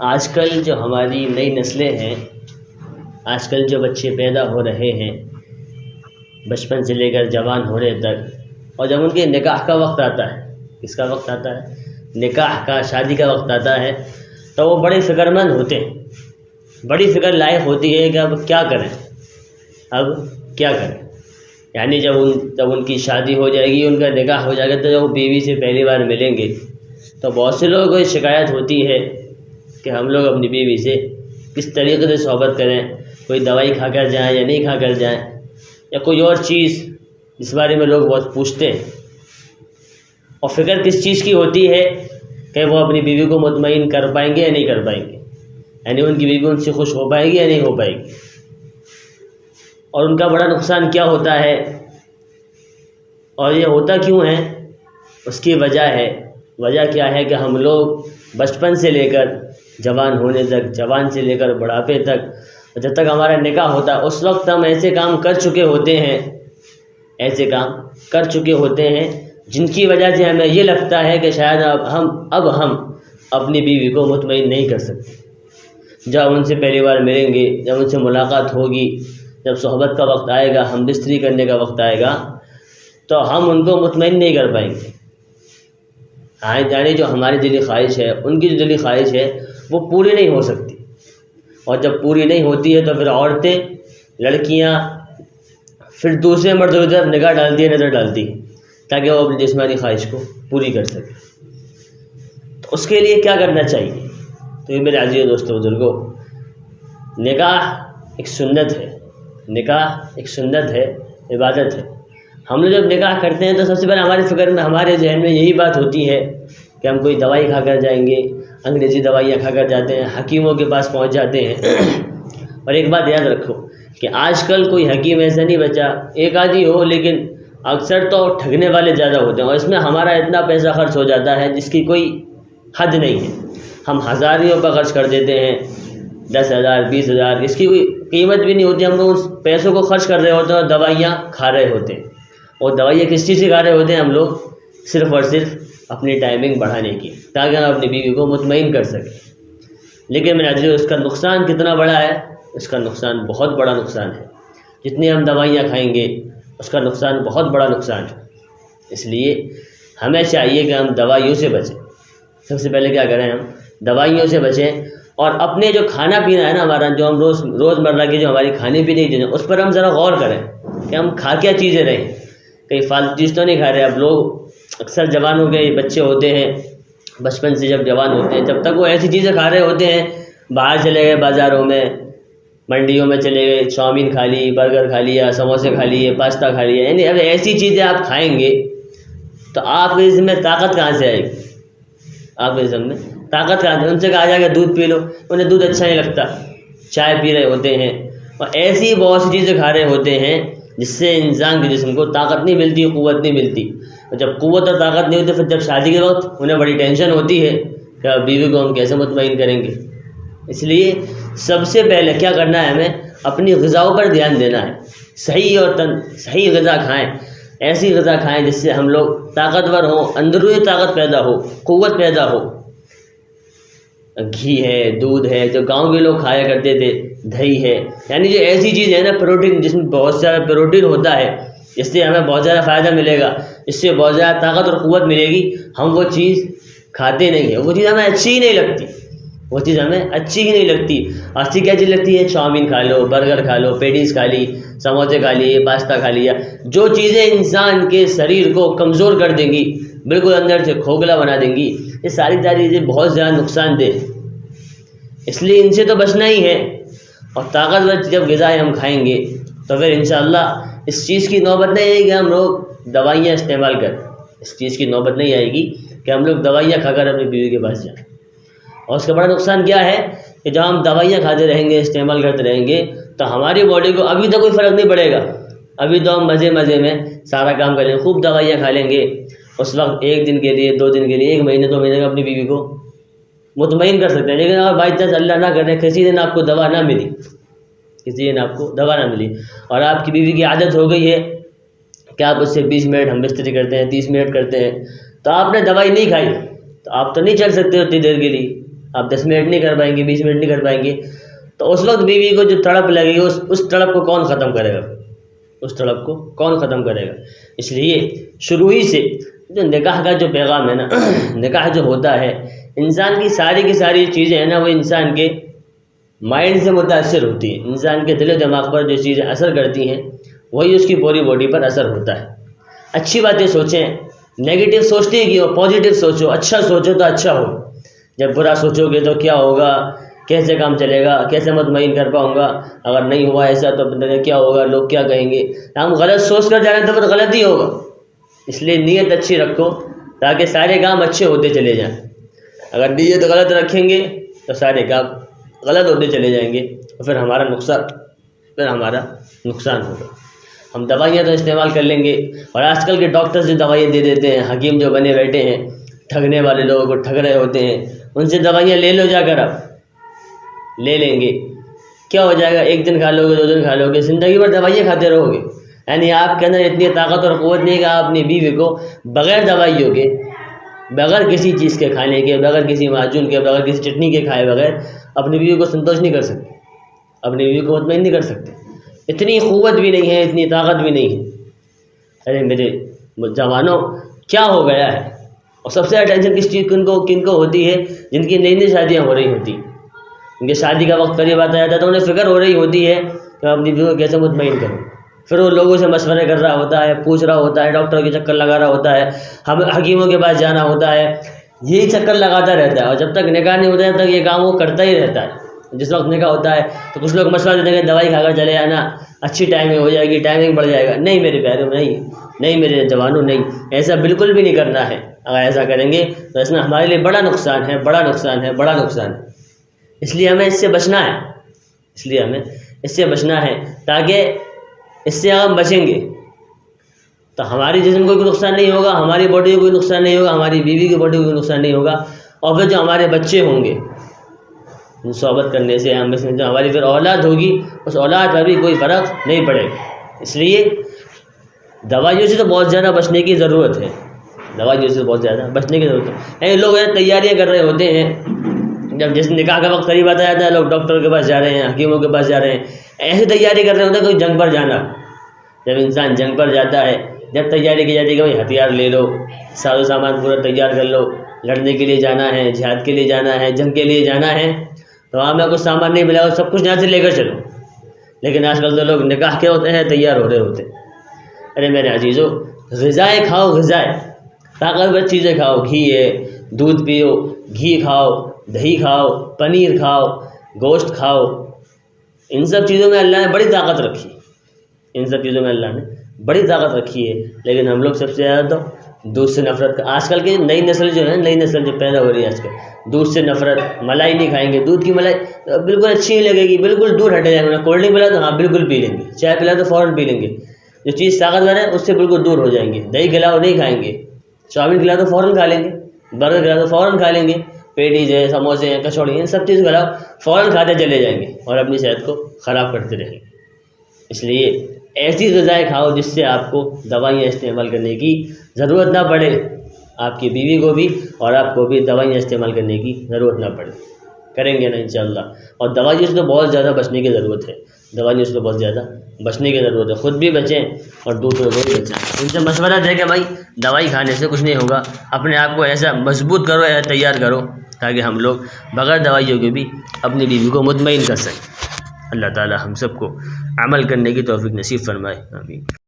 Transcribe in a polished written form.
آج کل جو ہماری نئی نسلیں ہیں، آج کل جو بچے پیدا ہو رہے ہیں بچپن سے لے کر جوان ہونے تک، اور جب ان کے نکاح کا وقت آتا ہے، کس کا وقت آتا ہے؟ نکاح کا، شادی کا وقت آتا ہے، تو وہ بڑے فکر مند ہوتے ہیں، بڑی فکر لائق ہوتی ہے کہ اب کیا کریں، اب کیا کریں۔ یعنی جب ان کی شادی ہو جائے گی، ان کا نکاح ہو جائے گا، تو جب وہ بیوی سے پہلی بار ملیں گے تو بہت سے لوگوں کو یہ شکایت ہوتی ہے کہ ہم لوگ اپنی بیوی سے کس طریقے سے صحبت کریں، کوئی دوائی کھا کر جائیں یا نہیں کھا کر جائیں، یا کوئی اور چیز جس بارے میں لوگ بہت پوچھتے ہیں۔ اور فکر کس چیز کی ہوتی ہے کہ وہ اپنی بیوی کو مطمئن کر پائیں گے یا نہیں کر پائیں گے، یعنی ان کی بیوی ان سے خوش ہو پائے گی یا نہیں ہو پائے گی، اور ان کا بڑا نقصان کیا ہوتا ہے، اور یہ ہوتا کیوں ہے، اس کی وجہ کیا ہے کہ ہم لوگ بچپن سے لے کر جوان ہونے تک، جوان سے لے کر بڑھاپے تک، جب تک ہمارا نکاح ہوتا ہے اس وقت ہم ایسے کام کر چکے ہوتے ہیں جن کی وجہ سے ہمیں یہ لگتا ہے کہ شاید اب ہم اپنی بیوی کو مطمئن نہیں کر سکتے۔ جب ان سے پہلی بار ملیں گے، جب ان سے ملاقات ہوگی، جب صحبت کا وقت آئے گا، ہم بستری کرنے کا وقت آئے گا، تو ہم ان کو مطمئن نہیں کر پائیں گے۔ یعنی جو ہماری دلی خواہش ہے، ان کی جو دلی خواہش ہے وہ پوری نہیں ہو سکتی، اور جب پوری نہیں ہوتی ہے تو پھر عورتیں، لڑکیاں پھر دوسرے مردوں کی طرف نظر ڈالتی ہیں تاکہ وہ اپنی جسمانی خواہش کو پوری کر سکے۔ تو اس کے لیے کیا کرنا چاہیے؟ تو یہ میرے عزیز دوستو بزرگوں، نکاح ایک سنت ہے، عبادت ہے۔ ہم لوگ جب نکاح کرتے ہیں تو سب سے پہلے ہمارے فکر میں، ہمارے ذہن میں یہی بات ہوتی ہے کہ ہم کوئی دوائی کھا کر جائیں گے، انگریزی دوائیاں کھا کر جاتے ہیں، حکیموں کے پاس پہنچ جاتے ہیں۔ اور ایک بات یاد رکھو کہ آج کل کوئی حکیم ایسا نہیں بچا، ایک آدھی ہو، لیکن اکثر تو ٹھگنے والے زیادہ ہوتے ہیں، اور اس میں ہمارا اتنا پیسہ خرچ ہو جاتا ہے جس کی کوئی حد نہیں ہے۔ ہم ہزاریوں پر خرچ کر دیتے ہیں، 10,000 20,000، اس کی کوئی قیمت بھی نہیں ہوتی، ہم لوگ اس پیسوں کو خرچ کر رہے ہوتے ہیں اور دوائیاں کھا رہے ہوتے ہیں۔ اور دوائیاں کس چیز سے کھا رہے ہوتے ہیں ہم لوگ؟ صرف اور صرف اپنی ٹائمنگ بڑھانے کی، تاکہ ہم اپنی بیوی کو مطمئن کر سکیں۔ لیکن میرے عزیزو، اس کا نقصان کتنا بڑا ہے؟ اس کا نقصان بہت بڑا نقصان ہے۔ جتنی ہم دوائیاں کھائیں گے اس کا نقصان بہت بڑا نقصان ہے۔ اس لیے ہمیں چاہیے کہ ہم دوائیوں سے بچیں۔ سب سے پہلے کیا کریں؟ ہم دوائیوں سے بچیں، اور اپنے جو کھانا پینا ہے نا ہمارا، جو ہم روزمرہ کی جو ہماری کھانے پینے کی چیزیں، اس پر ہم ذرا غور کریں کہ ہم کھا کیا چیزیں رہیں، کہیں فالتو چیز تو نہیں کھا رہے۔ اب لوگ اکثر جوانوں کے بچے ہوتے ہیں، بچپن سے جب جوان ہوتے ہیں، جب تک وہ ایسی چیزیں کھا رہے ہوتے ہیں، باہر چلے گئے بازاروں میں، منڈیوں میں چلے گئے، چاؤمین کھا لی، برگر کھا لیا، سموسے کھا لیے، پاستا کھا لیا، یعنی اب ایسی چیزیں آپ کھائیں گے تو آپ کے جسم میں طاقت کہاں سے آئے گی؟ آپ کے جسم میں طاقت کہاں سے؟ ان سے کہا جائے کہ دودھ پی لو، انہیں دودھ اچھا نہیں لگتا، چائے پی رہے ہوتے ہیں، اور ایسی بہت سی چیزیں کھا رہے ہوتے ہیں جس سے انسان کے جسم کو طاقت نہیں ملتی، قوت نہیں ملتی۔ اور جب قوت اور طاقت نہیں ہوتی، پھر جب شادی کے وقت انہیں بڑی ٹینشن ہوتی ہے کہ اب بیوی کو ہم کیسے مطمئن کریں گے۔ اس لیے سب سے پہلے کیا کرنا ہے؟ ہمیں اپنی غذاؤں پر دھیان دینا ہے۔ صحیح غذا کھائیں، ایسی غذا کھائیں جس سے ہم لوگ طاقتور ہوں، اندرونی طاقت پیدا ہو، قوت پیدا ہو۔ گھی ہے، دودھ ہے، جو گاؤں کے لوگ کھایا کرتے تھے، دہی ہے، یعنی جو ایسی چیز ہے نا، پروٹین، جس میں بہت سارا پروٹین ہوتا ہے، اس سے ہمیں بہت زیادہ فائدہ ملے گا، اس سے بہت زیادہ طاقت اور قوت ملے گی، ہم وہ چیز کھاتے نہیں ہیں۔ وہ چیز ہمیں اچھی ہی نہیں لگتی۔ اچھی کیا چیز لگتی ہے؟ چاؤمین کھا لو، برگر کھا لو، پیٹیز کھا لی، سموسے کھا لیے، پاستا کھا لیا، جو چیزیں انسان کے شریر کو کمزور کر دیں گی، بالکل اندر سے کھوکھلا بنا دیں گی، یہ ساری چیزیں بہت زیادہ نقصان دہ ہیں۔ اس لیے ان سے تو بچنا ہی ہے۔ اور طاقتور جب غذائیں ہم کھائیں گے تو پھر انشاءاللہ اس چیز کی نوبت نہیں آئے گی ہم لوگ دوائیاں استعمال کریں، اس چیز کی نوبت نہیں آئے گی کہ ہم لوگ دوائیاں کھا کر اپنی بیوی کے پاس جائیں۔ اور اس کا بڑا نقصان کیا ہے کہ جب ہم دوائیاں کھاتے رہیں گے، استعمال کرتے رہیں گے، تو ہماری باڈی کو ابھی تو کوئی فرق نہیں پڑے گا، ابھی تو ہم مزے میں سارا کام کریں گے، خوب دوائیاں کھا لیں گے، اس وقت 1 دن کے لیے، 2 دن کے لیے، 1 مہینے 2 مہینے کا اپنی بیوی کو مطمئن کر سکتے ہیں۔ لیکن اگر بائی چانس اللہ نہ کرے کسی دن آپ کو دوا نہ ملی اور آپ کی بیوی کی عادت ہو گئی ہے کہ آپ اس سے 20 منٹ ہم بستری کرتے ہیں، 30 منٹ کرتے ہیں، تو آپ نے دوائی نہیں کھائی تو آپ تو نہیں چل سکتے اتنی دیر کے لیے، آپ 10 منٹ نہیں کر پائیں گے، 20 منٹ نہیں کر پائیں گے، تو اس وقت بیوی کو جو تڑپ لگے گی اس تڑپ کو کون ختم کرے گا؟ اس تڑپ کو کون ختم کرے گا؟ اس لیے شروع ہی سے جو نکاح کا جو پیغام ہے نا، نکاح جو ہوتا ہے، انسان کی ساری چیزیں ہیں نا، وہ انسان کے مائنڈ سے متاثر ہوتی ہیں، انسان کے دل و دماغ پر جو چیزیں اثر کرتی ہیں وہی اس کی پوری باڈی پر اثر ہوتا ہے۔ اچھی باتیں سوچیں، نیگیٹو سوچتے ہی کیوں، پازیٹیو سوچو، اچھا سوچو تو اچھا ہو۔ جب برا سوچو گے تو کیا ہوگا، کیسے کام چلے گا، کیسے مطمئن کر پاؤں گا، اگر نہیں ہوا ایسا تو کیا ہوگا، لوگ کیا کہیں گے۔ ہم غلط سوچ کر جا رہے ہیں تو پھر غلط ہی ہوگا۔ اس لیے نیت اچھی رکھو تاکہ سارے کام اچھے ہوتے چلے جائیں۔ اگر نیت غلط رکھیں گے تو سارے کام غلط ہوتے چلے جائیں گے، اور پھر ہمارا نقصان ہوگا۔ ہم دوائیاں تو استعمال کر لیں گے، اور آج کل کے ڈاکٹرز جو دوائیاں دے دیتے ہیں، حکیم جو بنے بیٹھے ہیں، ٹھگنے والے لوگوں کو ٹھگ رہے ہوتے ہیں، ان سے دوائیاں لے لو، جا کر آپ لے لیں گے، کیا ہو جائے گا؟ 1 دن کھا لو گے، 2 دن کھا لو گے، زندگی بھر دوائیاں کھاتے رہو گے۔ یعنی آپ کے اندر اتنی طاقت اور قوت نہیں کہ آپ اپنی بیوی کو بغیر دوائیوں کے، بغیر کسی چیز کے کھانے کے، بغیر کسی معجون کے، بغیر کسی چٹنی کے کھائے بغیر اپنی بیوی کو سنتوش نہیں کر سکتے، اپنی بیوی کو مطمئن نہیں کر سکتے۔ اتنی قوت بھی نہیں ہے، اتنی طاقت بھی نہیں ہے۔ ارے میرے جوانوں، کیا ہو گیا ہے؟ اور سب سے زیادہ ٹینشن کس چیز کن کو ہوتی ہے؟ جن کی نئی شادیاں ہو رہی ہوتی ہیں، ان کے شادی کا وقت قریب آتا جاتا ہے تو انہیں فکر ہو رہی ہوتی ہے کہ اپنی بیوی کو کیسے مطمئن کروں۔ پھر وہ لوگوں سے مشورے کر رہا ہوتا ہے، پوچھ رہا ہوتا ہے، ڈاکٹر کے چکر لگا رہا ہوتا ہے، حکیموں کے پاس جانا ہوتا ہے، یہی چکر لگاتا رہتا ہے۔ اور جب تک نکاح نہیں ہوتا ہے تب یہ کام وہ کرتا ہی رہتا ہے۔ جس وقت نکاح ہوتا ہے تو کچھ لوگ مشورہ دیتے ہیں کہ دوائی کھا کر چلے آنا، اچھی ٹائمنگ ہو جائے گی، ٹائمنگ بڑھ جائے گا۔ نہیں میرے پیاروں، نہیں میرے جوانوں، نہیں، ایسا بالکل بھی نہیں کرنا ہے۔ اگر ایسا کریں گے تو اس میں ہمارے لیے بڑا نقصان ہے۔ اس لیے ہمیں اس سے بچنا ہے، تاکہ اس سے ہم بچیں گے تو ہماری جسم کو کوئی نقصان نہیں ہوگا، ہماری باڈی کو کوئی نقصان نہیں ہوگا، ہماری بیوی کی باڈی کو کوئی نقصان نہیں ہوگا، اور پھر جو ہمارے بچے ہوں گے صحبت کرنے سے، ہم جو ہماری پھر اولاد ہوگی، اس اولاد پر بھی کوئی فرق نہیں پڑے گا۔ اس لیے دوائیوں سے تو بہت زیادہ بچنے کی ضرورت ہے، لوگ تیاریاں کر رہے ہوتے ہیں، جب جس نکاح کا وقت قریب آتا جاتا ہے لوگ ڈاکٹر کے پاس جا رہے ہیں، حکیموں کے پاس جا رہے ہیں، ایسی تیاری کر رہے ہوتے ہیں کوئی جنگ پر جانا۔ جب انسان جنگ پر جاتا ہے، جب تیاری کی جاتی ہے کہ بھائی ہتھیار لے لو، ساز و سامان پورا تیار کر لو، لڑنے کے لیے جانا ہے، جہاد کے لیے جانا ہے، جنگ کے لیے جانا ہے، تو وہاں میں کچھ سامان نہیں ملا، سب کچھ یہاں سے لے کر چلو۔ لیکن آج کل تو لوگ نکاح کے ہوتے ہیں، تیار ہو رہے ہوتے ہیں۔ ارے میرے عزیزو، غذائیں کھاؤ، طاقتور چیزیں کھاؤ، گھی ہے، دودھ پیو، گھی کھاؤ، دہی کھاؤ، پنیر کھاؤ، گوشت کھاؤ۔ ان سب چیزوں میں اللہ نے بڑی طاقت رکھی ہے، لیکن ہم لوگ سب سے زیادہ تو دودھ سے نفرت آج کل کی نئی نسل جو پیدا ہو رہی ہے آج کل، دودھ سے نفرت، ملائی نہیں کھائیں گے، دودھ کی ملائی بالکل اچھی نہیں لگے گی، بالکل دور ہٹے جائیں گے۔ کولڈ ڈرنک پلا تو ہاں بالکل پی لیں گے، چائے پلا تو فوراً پی لیں گے، جو چیز طاقتور ہے اس سے بالکل دور ہو جائیں گے۔ دہی کھلاؤ نہیں کھائیں گے، چاؤمین کھلاؤ تو فوراً کھا لیں گے، برگر کھلاؤ تو فوراً کھا لیں گے، پیٹیز ہے، سموسے ہیں، کچوڑی ہیں، سب چیز کھلاؤ فوراً کھاتے چلے جائیں گے اور اپنی صحت کو خراب کرتے رہیں گے۔ اس لیے ایسی غذائیں کھاؤ جس سے آپ کو دوائیاں استعمال کرنے کی ضرورت نہ پڑے، آپ کی بیوی کو بھی اور آپ کو بھی دوائیاں استعمال کرنے کی ضرورت نہ پڑے۔ کریں گے نا انشاءاللہ۔ اور دوائیوں سے تو بہت زیادہ بچنے کی ضرورت ہے، خود بھی بچیں اور دوسروں کو بھی بچیں۔ ان سے مشورہ دے کہ بھائی دوائی کھانے سے کچھ نہیں ہوگا، اپنے آپ کو ایسا مضبوط کرو، ایسا تیار کرو تاکہ ہم لوگ بغیر دوائیوں کے بھی اپنی بیوی کو مطمئن کر سکیں۔ اللہ تعالی ہم سب کو عمل کرنے کی توفیق نصیب فرمائے، آمین۔